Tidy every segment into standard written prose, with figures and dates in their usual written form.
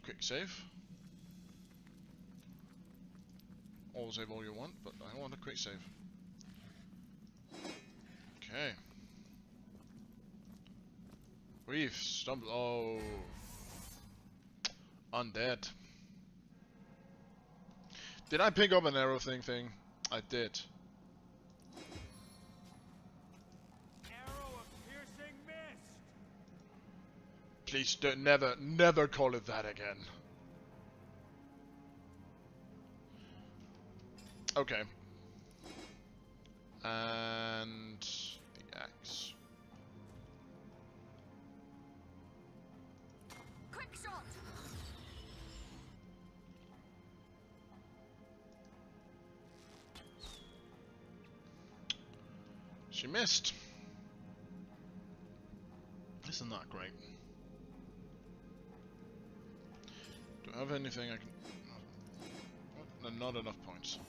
quick save. All save all you want, but I want a quick save. Okay. We've stumbled. Oh. Undead. Did I pick up an arrow thing? I did. Arrow of piercing mist. Please don't, never call it that again. Okay. And the axe. Quick shot. She missed. Isn't that great? Do I have anything I can... What? No, not enough points.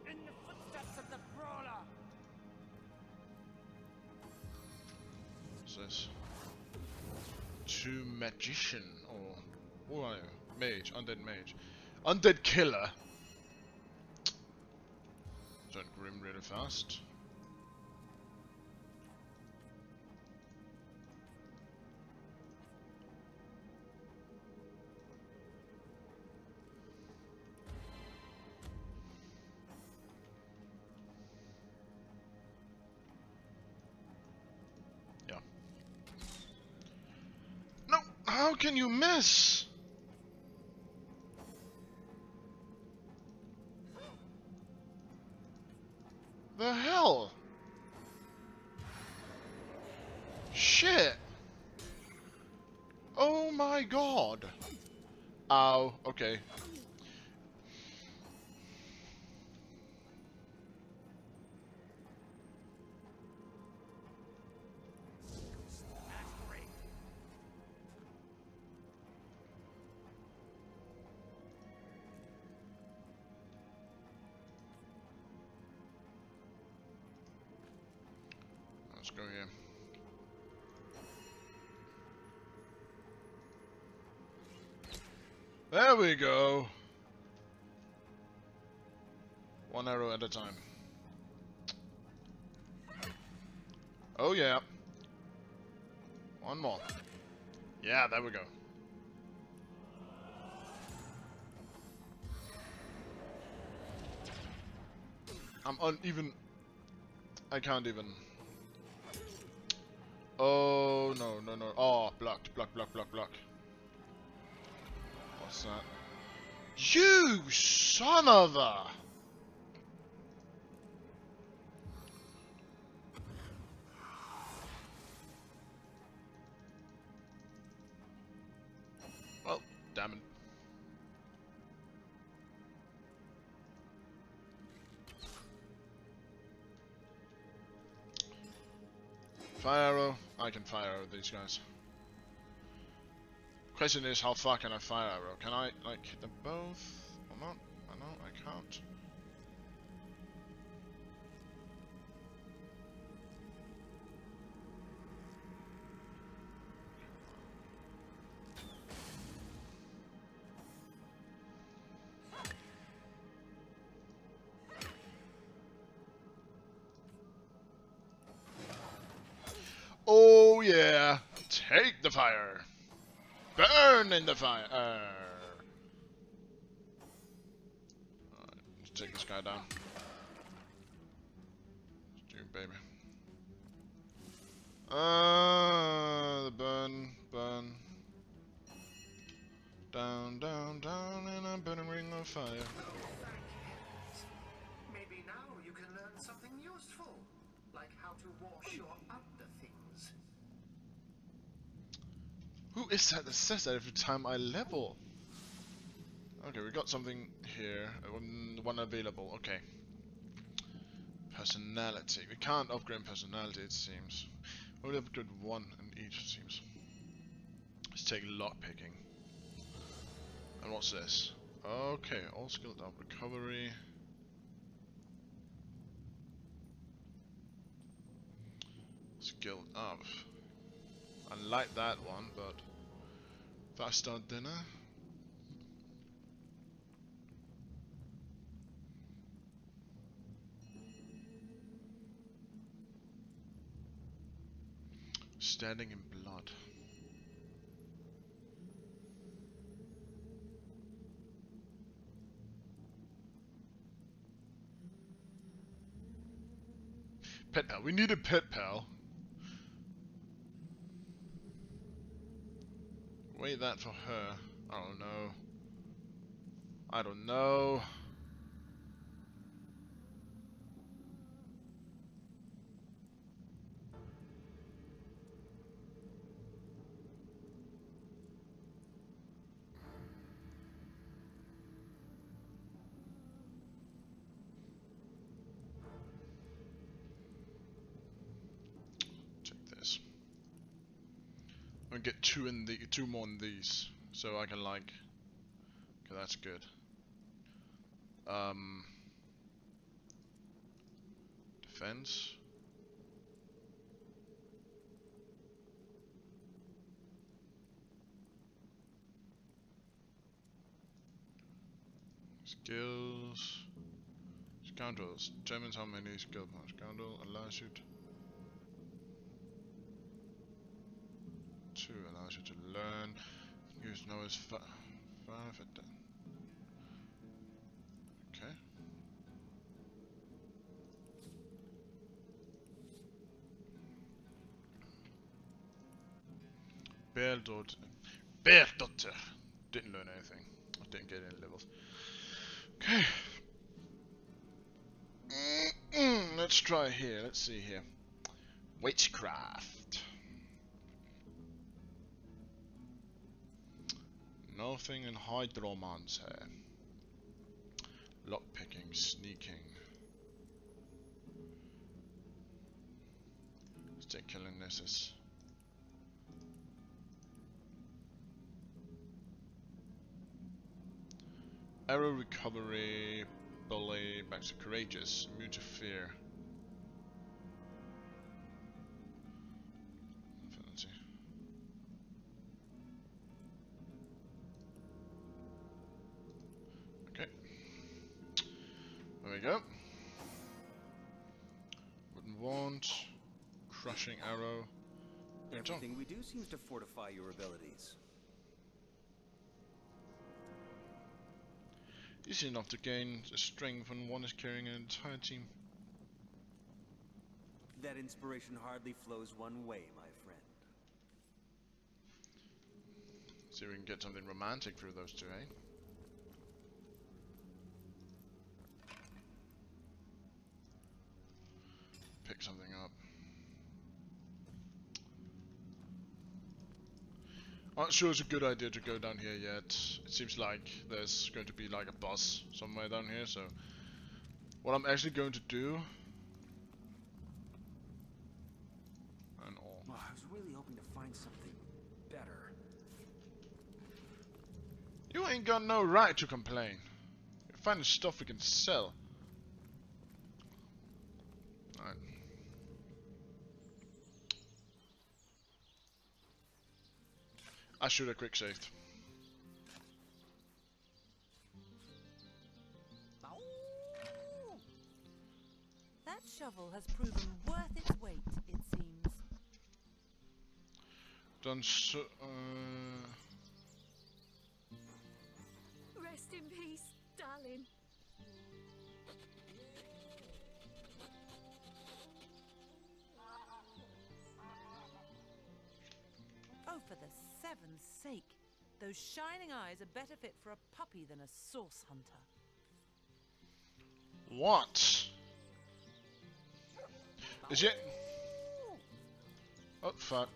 In the footsteps of the brawler. What's this? To magician, or... Who are you? Mage, undead mage. Undead killer! Turn grim really fast. Yeah. No! How can you miss? The hell? Shit! Oh my god! Ow, okay. Let's go here. There we go. One arrow at a time. Oh yeah. One more. Yeah, there we go. I'm uneven. I can't even. Oh no, no, no. Oh, blocked, block, block, block, block. What's that? You son of a! Well, damn it. Fire arrow. I can fire arrow these guys. Question is, how far can I fire arrow? Can I, like, hit them both? Or not? I know, I can't. Oh yeah! Take the fire! Burn in the fire! Alright, let's take this guy down. Let's do it, baby. The burn, burn. Down, down, down in a burning ring of fire. Maybe now you can learn something useful, like how to wash your under things. Who is that says that every time I level? Okay, we got something here. One available. Okay. Personality. We can't upgrade personality, it seems. Only upgrade one in each, it seems. Let's take lockpicking. And what's this? Okay, all skilled up recovery. Skilled up. I like that one, but fast start dinner. Standing in blood. Pet pal. We need a pet pal. Wait that for her. I don't know. I don't know. I'm gonna get two more in these, so I can like. Okay, that's good. Defense. Skills. Scoundrels. Determines how many skill points. Scoundrel allows you to allows you to learn. Use noise 5 at that. Okay. Berdotter. Didn't learn anything. I didn't get any levels. Okay. Let's try here. Let's see here. Witchcraft. Nothing in hydromancer. Lockpicking, sneaking. Let's take killing this. Arrow recovery, bully, back to courageous, immune to fear. Infinity. Okay. There we go. Wooden wand, crushing arrow. Everything we do seems to fortify your abilities. Easy enough to gain the strength when one is carrying an entire team. That inspiration hardly flows one way, my friend. See if we can get something romantic through those two, eh? Pick something up. Not sure it's a good idea to go down here yet. It seems like there's going to be like a boss somewhere down here, so what I'm actually going to do and all. Oh, I was really hoping to find something better. You ain't got no right to complain. You're finding stuff we can sell. Alright. I should have quick saved. That shovel has proven worth its weight, it seems. Done so. Rest in peace, darling. Oh, for the seven's sake. Those shining eyes are better fit for a puppy than a source hunter. What? Is it? Oh, fuck.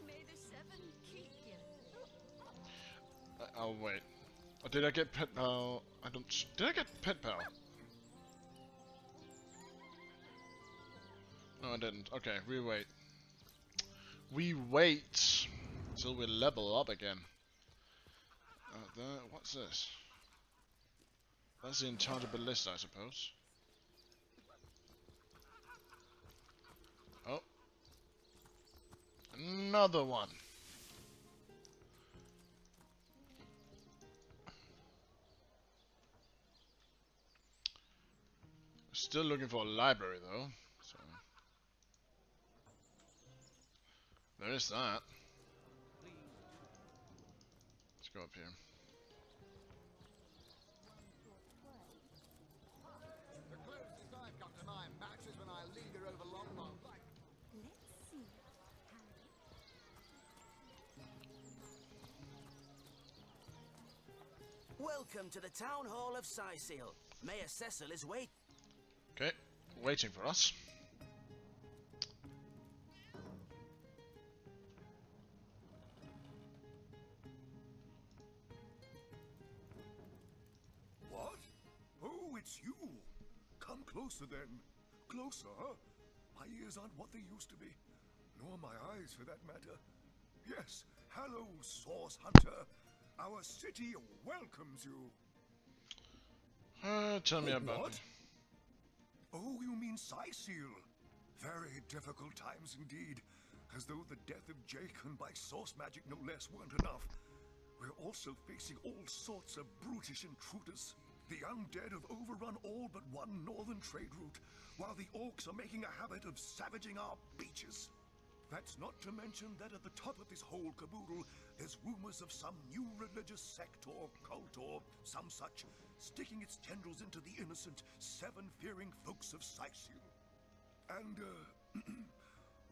May the seven keep you. I'll wait. Oh, did I get pet pal? I don't. Did I get pet pal? No, I didn't. Okay, we wait. We wait till we level up again. What's this? That's the entire list, I suppose. Oh. Another one. Still looking for a library though. So there is that. Let's go up here. The closest I've got to my match is when I linger over Longmont. Let's see. Welcome to the Town Hall of Sysil. Mayor Cecil is waiting. Okay, waiting for us. What? Oh, it's you. Come closer then. Closer, huh? My ears aren't what they used to be. Nor my eyes, for that matter. Yes, hello, Source Hunter. Our city welcomes you. Tell me about what? it. Oh, you mean Sysil. Very difficult times indeed. As though the death of Jake and by source magic no less weren't enough. We're also facing all sorts of brutish intruders. The undead have overrun all but one northern trade route, while the orcs are making a habit of savaging our beaches. That's not to mention that at the top of this whole caboodle, there's rumors of some new religious sect or cult or some such, sticking its tendrils into the innocent, seven-fearing folks of Sysil. And,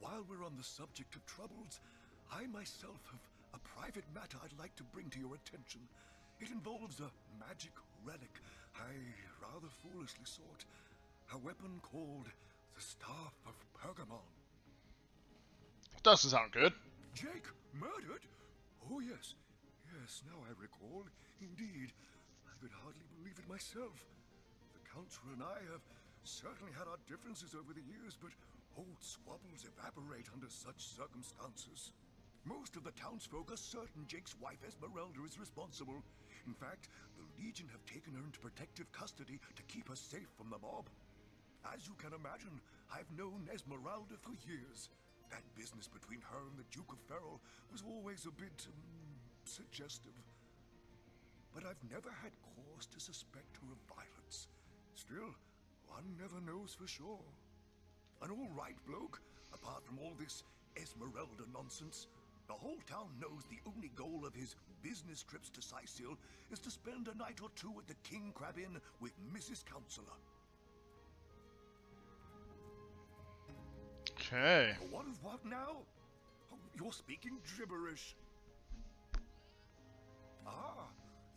while we're on the subject of troubles, I myself have a private matter I'd like to bring to your attention. It involves a magic relic I rather foolishly sought. A weapon called the Staff of Pergamon. Doesn't sound good. Jake murdered? Oh yes, yes, now I recall. Indeed, I could hardly believe it myself. The Council and I have certainly had our differences over the years, but old squabbles evaporate under such circumstances. Most of the townsfolk are certain Jake's wife Esmeralda is responsible. In fact, the Legion have taken her into protective custody to keep her safe from the mob. As you can imagine, I've known Esmeralda for years. That business between her and the Duke of Ferrol was always a bit, suggestive. But I've never had cause to suspect her of violence. Still, one never knows for sure. An all-right bloke, apart from all this Esmeralda nonsense. The whole town knows the only goal of his business trips to Sysil is to spend a night or two at the King Crab Inn with Mrs. Counselor. Okay. What now? Oh, you're speaking gibberish. Ah,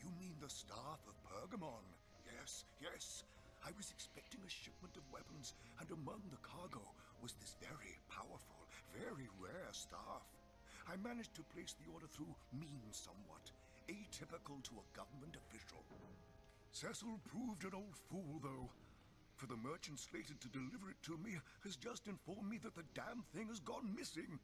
you mean the Staff of Pergamon. Yes, yes. I was expecting a shipment of weapons, and among the cargo was this very powerful, very rare staff. I managed to place the order through means somewhat, atypical to a government official. Cecil proved an old fool, though. For the merchant slated to deliver it to me has just informed me that the damn thing has gone missing.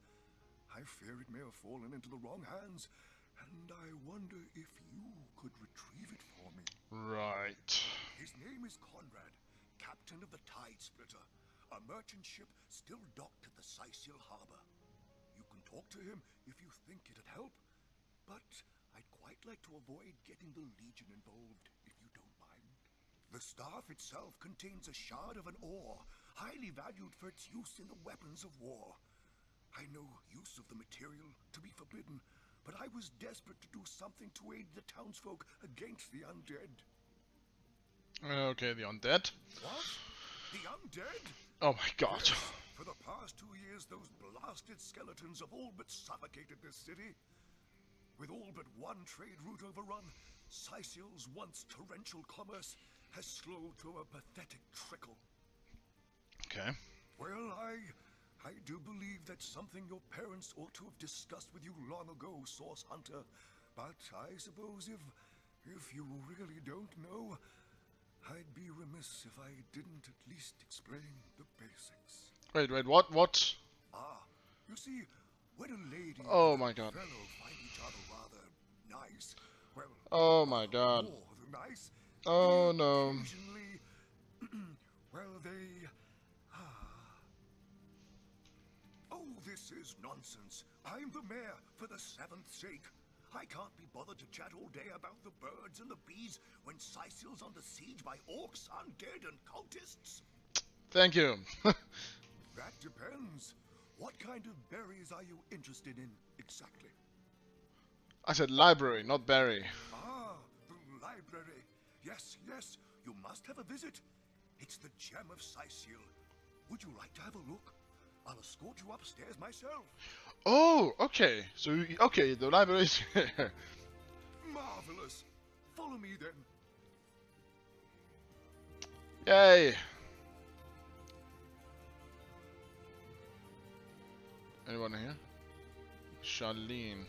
I fear it may have fallen into the wrong hands, and I wonder if you could retrieve it for me. Right. His name is Conrad, captain of the Tide Splitter, a merchant ship still docked at the Sysil harbor. You can talk to him if you think it'd help, but I'd quite like to avoid getting the Legion involved, if you don't mind. The staff itself contains a shard of an ore, highly valued for its use in the weapons of war. I know use of the material to be forbidden, but I was desperate to do something to aid the townsfolk against the undead. Okay, the undead. What? The undead? Oh my god. Yes. For the past 2 years, those blasted skeletons have all but suffocated this city. With all but one trade route overrun, Sysil's once torrential commerce has slowed to a pathetic trickle. Okay. Well, I do believe that's something your parents ought to have discussed with you long ago, Source Hunter. But I suppose if you really don't know, I'd be remiss if I didn't at least explain the basics. Wait, what? Ah, you see, when a lady Oh and my a god. fellow find each other rather nice, well, Oh my god. more than nice, Oh no. Occasionally, well, they... Oh, this is nonsense. I'm the mayor for the 7th sake. I can't be bothered to chat all day about the birds and the bees when Sicil's under siege by orcs, undead, and cultists. Thank you. That depends. What kind of berries are you interested in, exactly? I said library, not berry. Ah, the library. Yes, yes, you must have a visit. It's the gem of Sicil. Would you like to have a look? I'll escort you upstairs myself. Oh, okay. So, okay, the library is here. Marvelous. Follow me then. Yay. Anyone here? Charlene.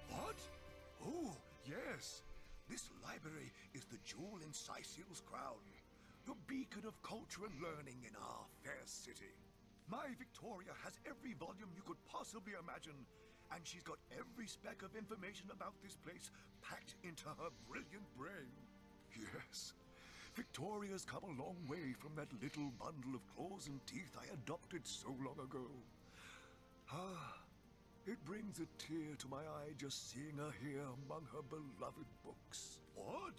What? Oh, yes. This library is the jewel in Sicil's crown. The beacon of culture and learning in our fair city. My Victoria has every volume you could possibly imagine, and she's got every speck of information about this place packed into her brilliant brain. Yes, Victoria's come a long way from that little bundle of claws and teeth I adopted so long ago. Ah, it brings a tear to my eye just seeing her here among her beloved books. What?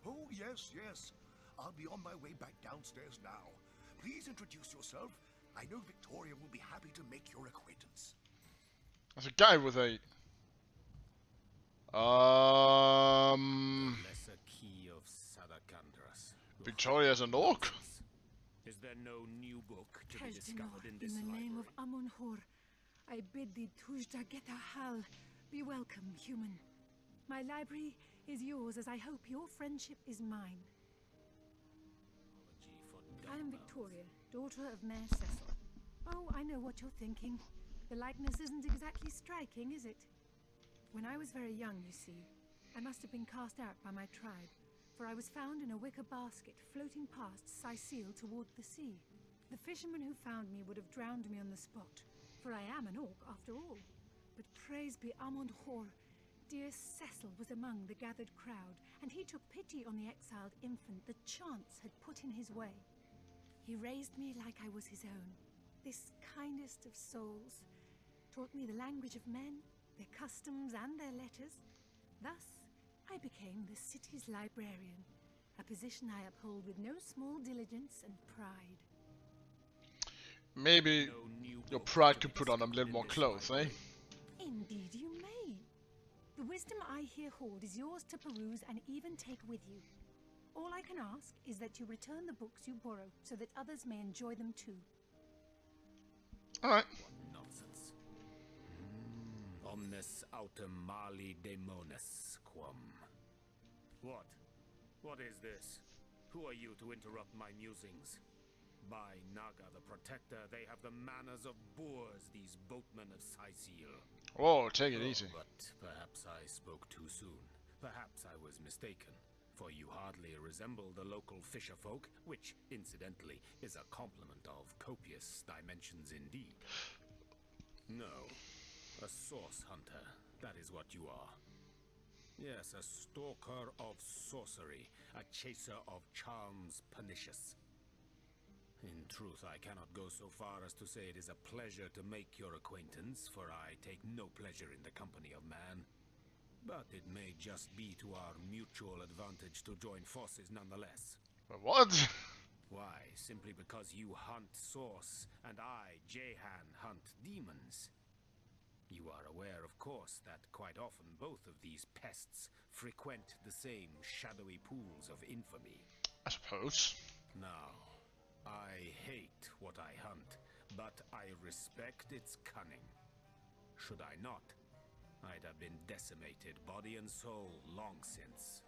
Oh, yes, yes. I'll be on my way back downstairs now. Please introduce yourself. I know Victoria will be happy to make your acquaintance. There's a guy with a... Lesser key of Sadakandras. Victoria's an orc? Is there no new book to be Tashdinor, discovered in this the name library? of Amun-Hor, I bid thee Tujda Geta Hal. Be welcome, human. My library is yours, as I hope your friendship is mine. I am Victoria, daughter of Mayor Cecil. Oh, I know what you're thinking. The likeness isn't exactly striking, is it? When I was very young, you see, I must have been cast out by my tribe, for I was found in a wicker basket floating past Sicil toward the sea. The fisherman who found me would have drowned me on the spot, for I am an orc after all. But praise be Amun-Hor, dear Cecil was among the gathered crowd, and he took pity on the exiled infant that chance had put in his way. He raised me like I was his own, this kindest of souls, taught me the language of men, their customs and their letters. Thus, I became the city's librarian, a position I uphold with no small diligence and pride. Maybe your pride could put on a little more clothes, eh? Indeed you may. The wisdom I here hoard is yours to peruse and even take with you. All I can ask is that you return the books you borrow, so that others may enjoy them too. Alright. What nonsense. Omnes autem mali demones quam. What? What is this? Who are you to interrupt my musings? By Naga the Protector, they have the manners of boors, these boatmen of Sicil. Whoa, take it easy. But perhaps I spoke too soon. Perhaps I was mistaken. For you hardly resemble the local fisherfolk, which, incidentally, is a compliment of copious dimensions indeed. No, a source hunter, that is what you are. Yes, a stalker of sorcery, a chaser of charms pernicious. In truth, I cannot go so far as to say it is a pleasure to make your acquaintance, for I take no pleasure in the company of man. But it may just be to our mutual advantage to join forces nonetheless. But what? Why, simply because you hunt source, and I, Jehan, hunt demons. You are aware, of course, that quite often both of these pests frequent the same shadowy pools of infamy. I suppose. Now, I hate what I hunt, but I respect its cunning. Should I not, I'd have been decimated, body and soul, long since.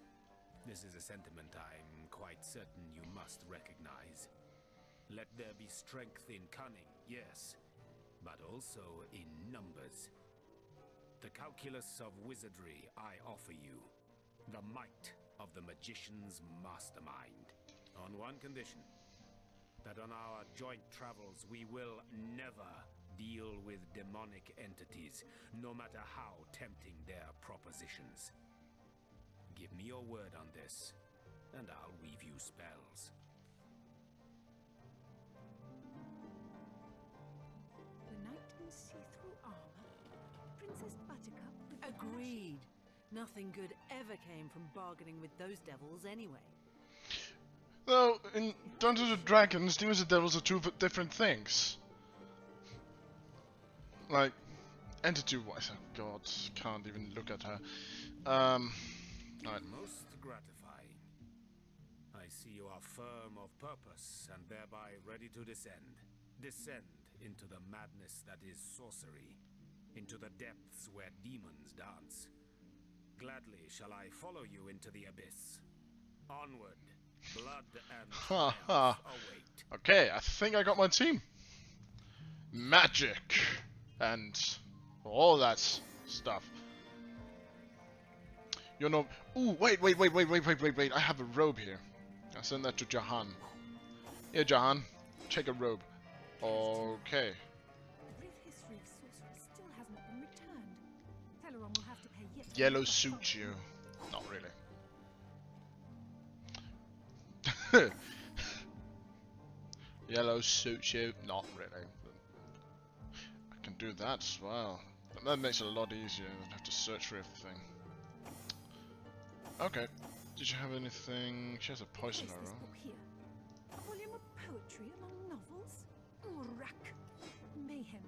This is a sentiment I'm quite certain you must recognize. Let there be strength in cunning, yes, but also in numbers. The calculus of wizardry I offer you, the might of the magician's mastermind, on one condition, that on our joint travels we will never deal with demonic entities, no matter how tempting their propositions. Give me your word on this, and I'll weave you spells. The knight in see-through armor, Princess Buttercup with the Agreed. Nothing good ever came from bargaining with those devils anyway. Though, in Dungeons and Dragons, demons and devils are two different things. Like, entity-wise, oh god, can't even look at her. Right. Most gratifying. I see you are firm of purpose, and thereby ready to descend. Descend into the madness that is sorcery, into the depths where demons dance. Gladly shall I follow you into the abyss. Onward, blood and triumph await. Okay, I think I got my team. Magic and all that stuff. You know. Ooh, wait. I have a robe here. I'll send that to Jahan. Here, Jahan. Take a robe. Okay. The brief history of sorcery still hasn't been returned. Teleron will have to pay yet Yellow for suits fault. you. Not really. Yellow suits you. Not really. I can do that as well. But that makes it a lot easier than have to search for everything. Okay. Did you have anything? She has a poison Place this arrow. book here. A volume of poetry among novels. Urak. Mayhem.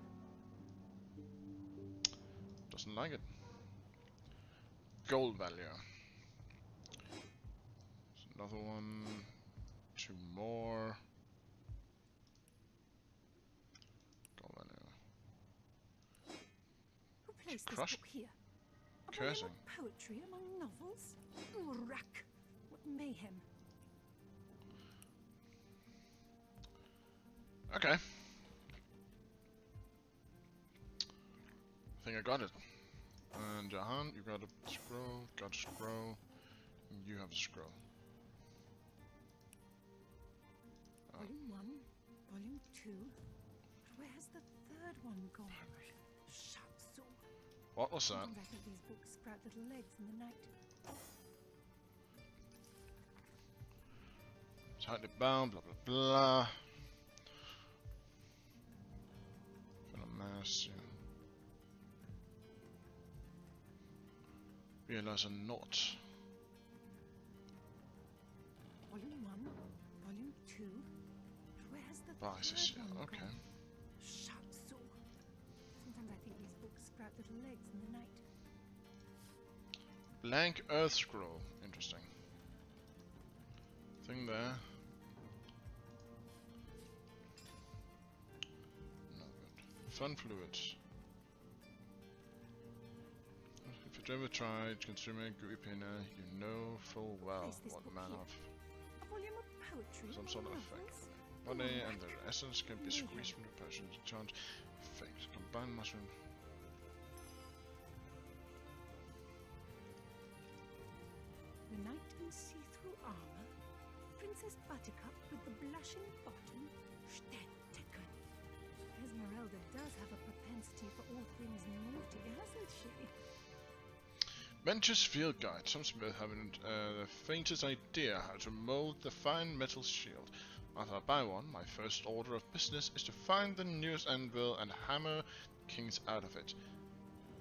Doesn't like it. Gold value. There's another one. 2 more. Gold value. Who placed this Crush? book here? A Cursing. volume of poetry among novels. Urak. What mayhem. Okay. I think I got it. And Jahan, you got a scroll, got a scroll, and you have a scroll. Oh. Volume 1, Volume 2. But where has the third one gone? Shatsu. What was that? Sometimes I think these books sprout little legs in the night. Tightly bound, blah blah blah. Gonna mass you. Realize a knot. Volume 1, Volume 2. But where has the Biases, third yeah, one okay. gone? Shatsu. Sometimes I think these books sprout little legs in the night. Blank Earth Scroll. Interesting. Thing there. No good. Fun fluids. If you've ever tried consuming gooey pinner, you know full well Place this what book manner here. of A volume of poetry some among sort of novels. effect. Body and their essence can be squeezed from the person's charge. Effect. Combined mushroom. The knight in see-through armor, Princess Buttercup with the blushing bottom, Stetteken. Esmeralda does have a propensity for all things naughty, hasn't she? Venture's Field Guide. Some smith haven't the faintest idea how to mold the fine metal shield. After I buy one, my first order of business is to find the nearest anvil and hammer kings out of it.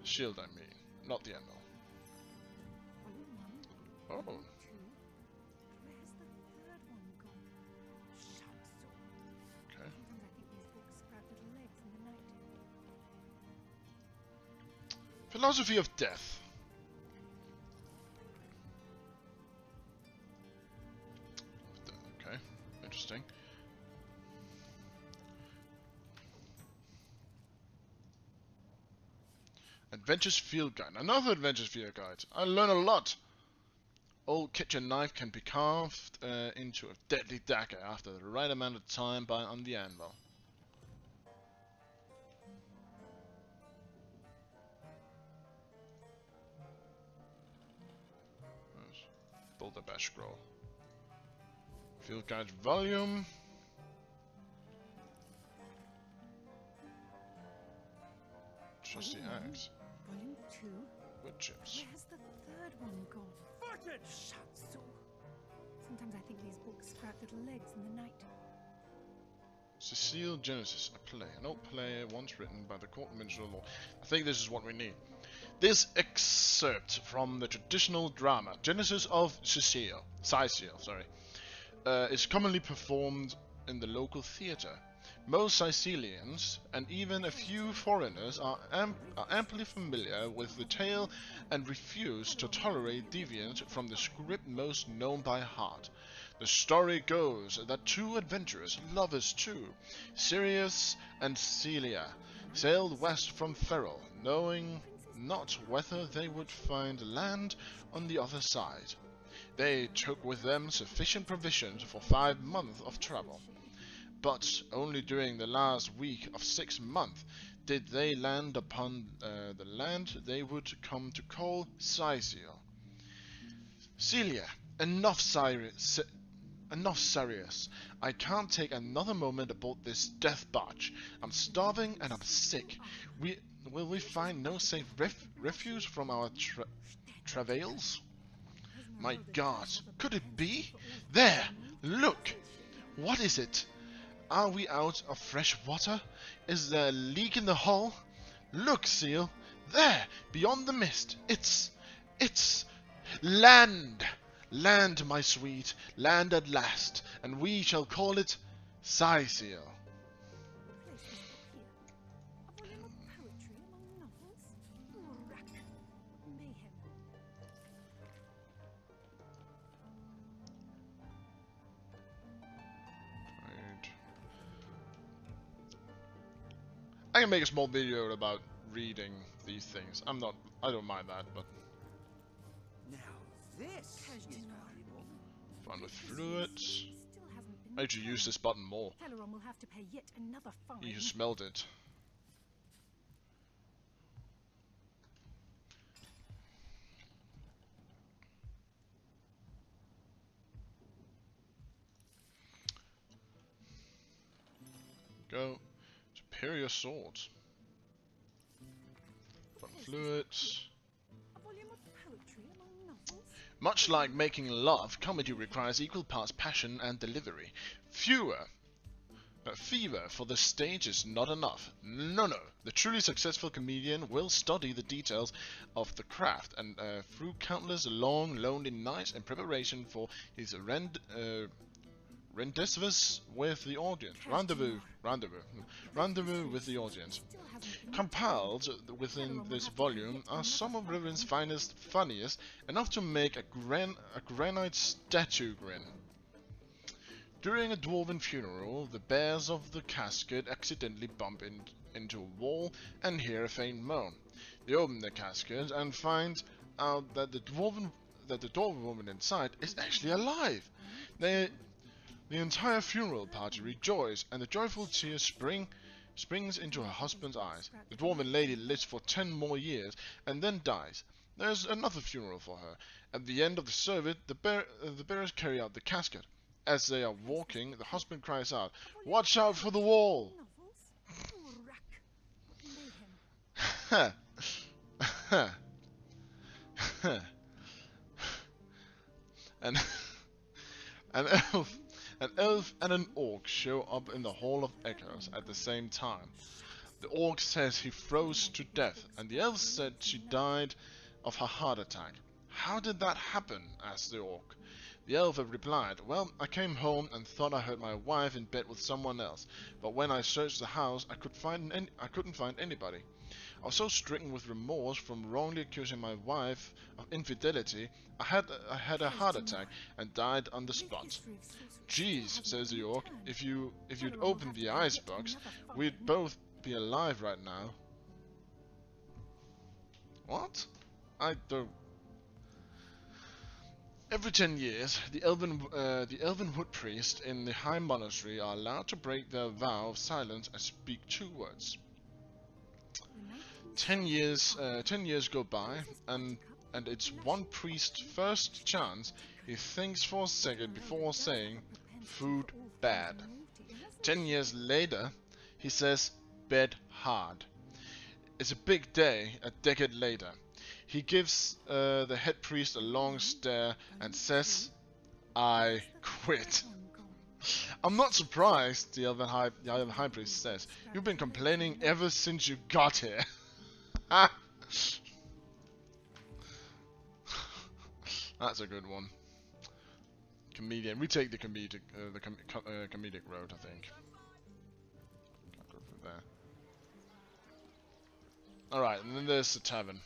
The shield, I mean, not the anvil. Volume 1, Oh. Volume 2. Where's the third one gone? Shatsu. Okay. Sometimes I think these books sprout little legs in the night. Philosophy of Death. Okay, interesting. Adventure's Field Guide. Another Adventure's Field Guide. I learn a lot. Old kitchen knife can be carved into a deadly dagger after the right amount of time on the anvil. Boulder Bash Scroll. Field Guide Volume. Trusty Volume 1, Axe. Volume 2. wood chips. Where's the third one gone? Shatsu. Sometimes I think these books sprout little legs in the night. Cecile Genesis, a play. An old play once written by the court minstrel law. I think this is what we need. This excerpt from the traditional drama, Genesis of Cecile, is commonly performed in the local theatre. Most Sicilians, and even a few foreigners, are amply familiar with the tale and refuse to tolerate deviance from the script most known by heart. The story goes that two adventurous lovers too, Sirius and Celia, sailed west from Ferrol, knowing not whether they would find land on the other side. They took with them sufficient provisions for 5 months of travel. But only during the last week of 6 months did they land upon the land they would come to call Sicile. Celia, enough Sirius. I can't take another moment aboard this death barge. I'm starving and I'm sick. Will we find no safe refuge from our travails? My God, could it be? There! Look! What is it? Are we out of fresh water? Is there a leak in the hull? Look, Seal! There! Beyond the mist! It's land! Land, my sweet, land at last, and we shall call it Sicile. I can make a small video about reading these things. I don't mind that, but Now this is valuable. fun with fluids. I need to use this button more. Teleron will have to pay yet another fine. You smelled it. Go. Superior swords. Fun fluids. A volume of poetry among novels? Much like making love, comedy requires equal parts passion and delivery. Fever for the stage is not enough. No. The truly successful comedian will study the details of the craft and through countless long, lonely nights in preparation for his rendezvous with the audience. Rendezvous with the audience. Compiled within this volume are some of Riven's finest, funniest, enough to make a granite statue grin. During a dwarven funeral, the bearers of the casket accidentally bump into a wall and hear a faint moan. They open the casket and find out that the dwarven woman inside is actually alive. The entire funeral party rejoice, and the joyful tears springs into her husband's eyes. The dwarven lady lives for 10 more years and then dies. There's another funeral for her. At the end of the service, the bearers carry out the casket. As they are walking, the husband cries out, "Watch out for the wall!" An elf and an orc show up in the Hall of Echoes at the same time. The orc says he froze to death, and the elf said she died of her heart attack. "How did that happen?" asked the orc. The elf replied, "Well, I came home and thought I heard my wife in bed with someone else, but when I searched the house, I couldn't find anybody. I was so stricken with remorse from wrongly accusing my wife of infidelity, I had a heart attack and died on the spot." "Geez," says the orc, if you'd opened the icebox, we'd both be alive right now." What? I don't... Every 10 years, the elven wood priest in the high monastery are allowed to break their vow of silence and speak 2 words. 10 years go by, and it's one priest's first chance. He thinks for a second before saying, "Food bad." 10 years later, he says, "Bed hard." It's a big day, a decade later. He gives the head priest a long stare and says, "I quit." I'm not surprised, the elven high priest says. You've been complaining ever since you got here. That's a good one. Comedian. We take the comedic, comedic road, I think. Can't go through there. All right, and then there's the tavern.